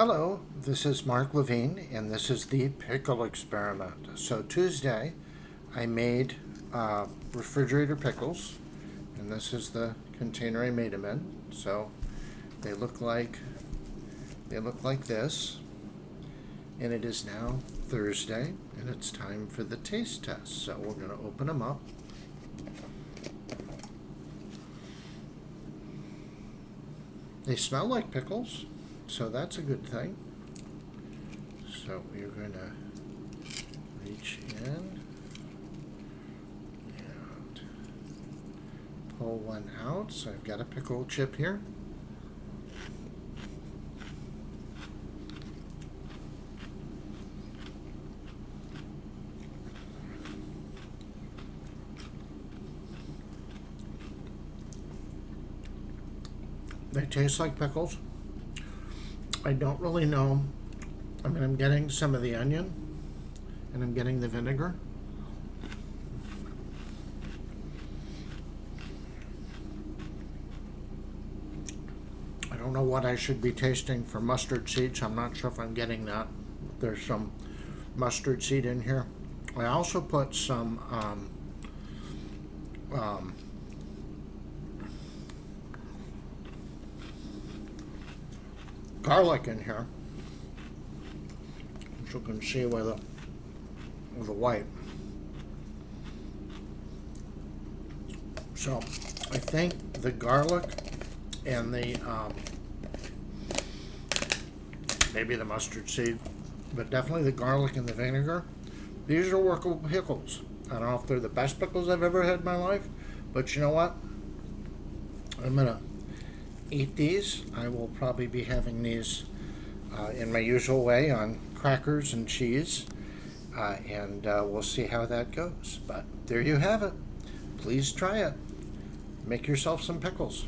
Hello, this is Mark Levine, and this is the pickle experiment. So Tuesday, I made refrigerator pickles, and this is the container I made them in. So they look like this, and it is now Thursday, and it's time for the taste test. So we're going to open them up. They smell like pickles, so that's a good thing. So we're going to reach in and pull one out. So I've got a pickle chip here. They taste like pickles. I don't really know. I mean, I'm getting some of the onion, and I'm getting the vinegar. I don't know what I should be tasting for mustard seeds. I'm not sure if I'm getting that. There's some mustard seed in here. I also put some garlic in here, which you can see with the white. So I think the garlic and the maybe the mustard seed, but definitely the garlic and the vinegar. These are workable pickles. I don't know if they're the best pickles I've ever had in my life, but you know what? I'm gonna eat these. I will probably be having these in my usual way on crackers and cheese, and we'll see how that goes. But there you have it. Please try it. Make yourself some pickles.